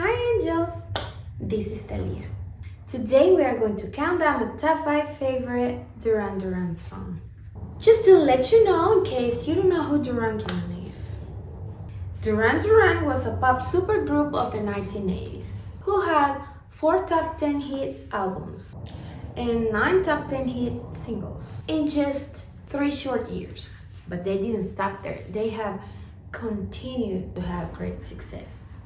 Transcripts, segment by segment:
Hi angels, this is Talia. Today we are going to count down the top 5 favorite Duran Duran songs. Just to let you know, in case you don't know who Duran Duran is. Duran Duran was a pop supergroup of the 1980s who had 4 top 10 hit albums and 9 top 10 hit singles in just 3 short years. But they didn't stop there. They have continued to have great success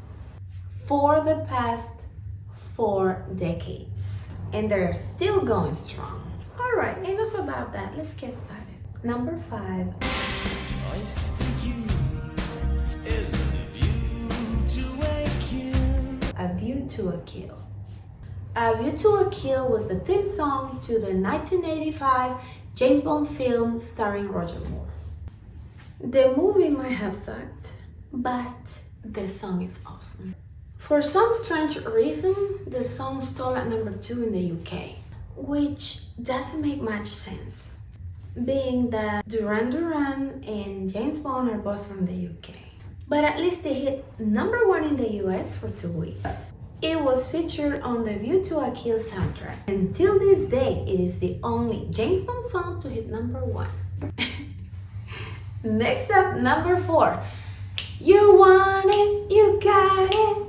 for the past 4 decades, and they're still going strong. All right, enough about that. Let's get started. Number 5. Choice for you is a view to a kill. A View to a Kill. A View to a Kill was the theme song to the 1985 James Bond film starring Roger Moore. The movie might have sucked, but the song is awesome. For some strange reason, the song stole at number 2 in the UK, which doesn't make much sense, being that Duran Duran and James Bond are both from the UK. But at least they hit number 1 in the US for 2 weeks. It was featured on the View to a Kill soundtrack. Until this day, it is the only James Bond song to hit number 1. Next up, number 4. You want it, you got it.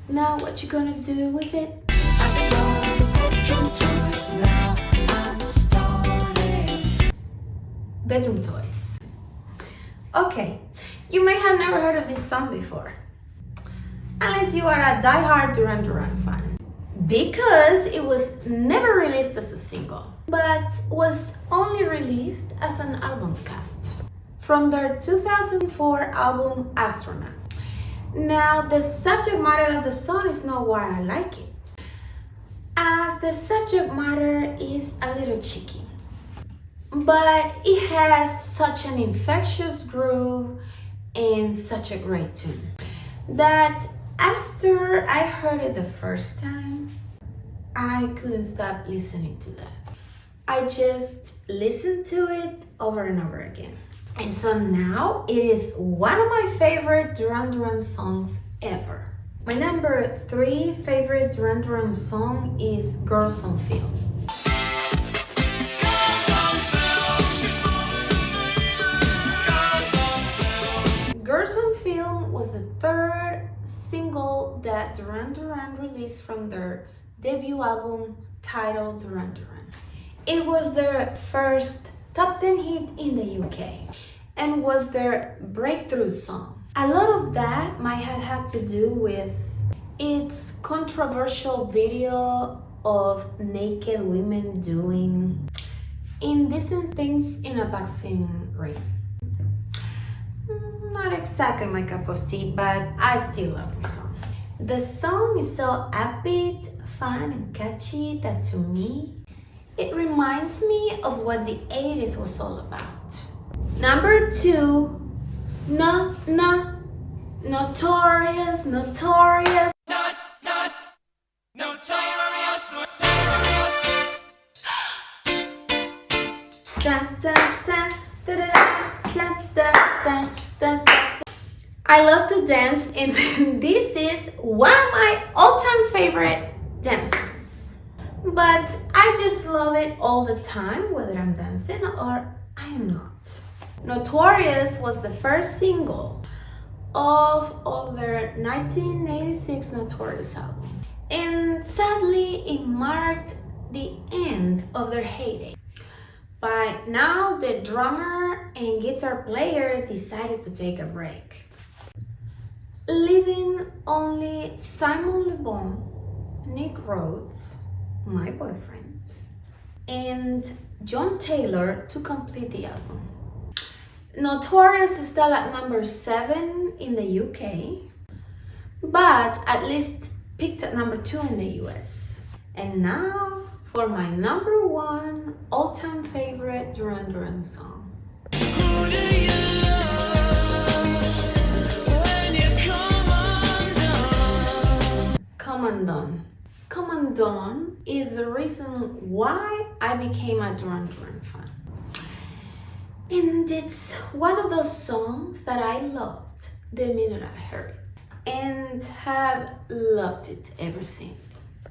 Now what you gonna do with it? I saw the bedroom toys, now I'm starting. Bedroom Toys. Okay, you may have never heard of this song before, unless you are a die-hard Duran Duran fan, because it was never released as a single, but was only released as an album cut from their 2004 album Astronaut. Now, the subject matter of the song is not why I like it, as the subject matter is a little cheeky, but it has such an infectious groove and such a great tune that after I heard it the first time, I couldn't stop listening to that. I just listened to it over and over again. And so now it is one of my favorite Duran Duran songs ever. My number 3 favorite Duran Duran song is Girls on Film. Girls on Film was the 3rd single that Duran Duran released from their debut album titled Duran Duran. It was their first top 10 hit in the UK and was their breakthrough song. A lot of that might have had to do with its controversial video of naked women doing indecent things in a boxing ring. Not exactly my cup of tea, but I still love the song. The song is so upbeat, fun, and catchy that to me, it reminds me of what the 80s was all about. Number 2, Notorious. Notorious. Dun, dun, dun, dun, dun, dun, dun, dun, dun, dun. I love to dance, and this is one of my all-time favorite dances. But I just love it all the time, whether I'm dancing or I am not. Notorious was the first single of their 1986 Notorious album. And sadly, it marked the end of their heyday. By now, the drummer and guitar player decided to take a break, leaving only Simon Le Bon, Nick Rhodes, my boyfriend, and John Taylor to complete the album. Notorious is still at number 7 in the UK, but at least peaked at number 2 in the US. And now for my number 1 all-time favorite Duran Duran song. Who do you love when you Come Undone. Come Undone is the reason why I became a Duran Duran fan. And it's one of those songs that I loved the minute I heard it. and have loved it ever since.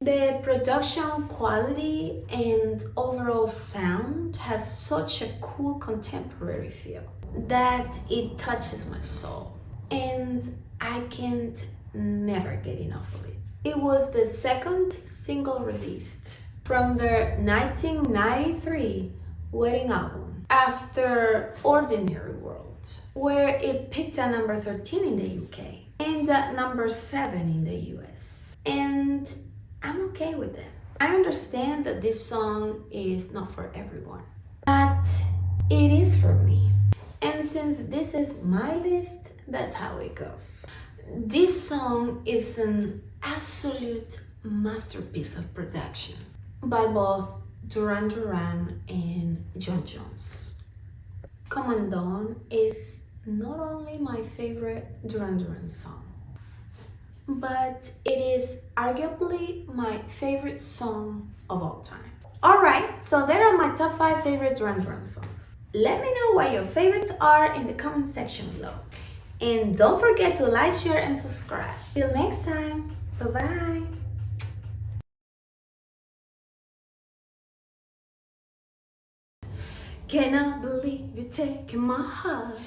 The production quality and overall sound has such a cool contemporary feel that it touches my soul, and I can't never get enough of it. It was the second single released from their 1993 wedding album after Ordinary World, where it peaked at number 13 in the UK and at number 7 in the US. And I'm okay with them. I understand that this song is not for everyone, but it is for me. And since this is my list, that's how it goes. This song is an absolute masterpiece of production by both Duran Duran and John Jones. Come Undone is not only my favorite Duran Duran song, but it is arguably my favorite song of all time. Alright, so there are my top 5 favorite Duran Duran songs. Let me know what your favorites are in the comment section below. And don't forget to like, share, and subscribe. Till next time, bye-bye. Cannot believe you're taking my heart.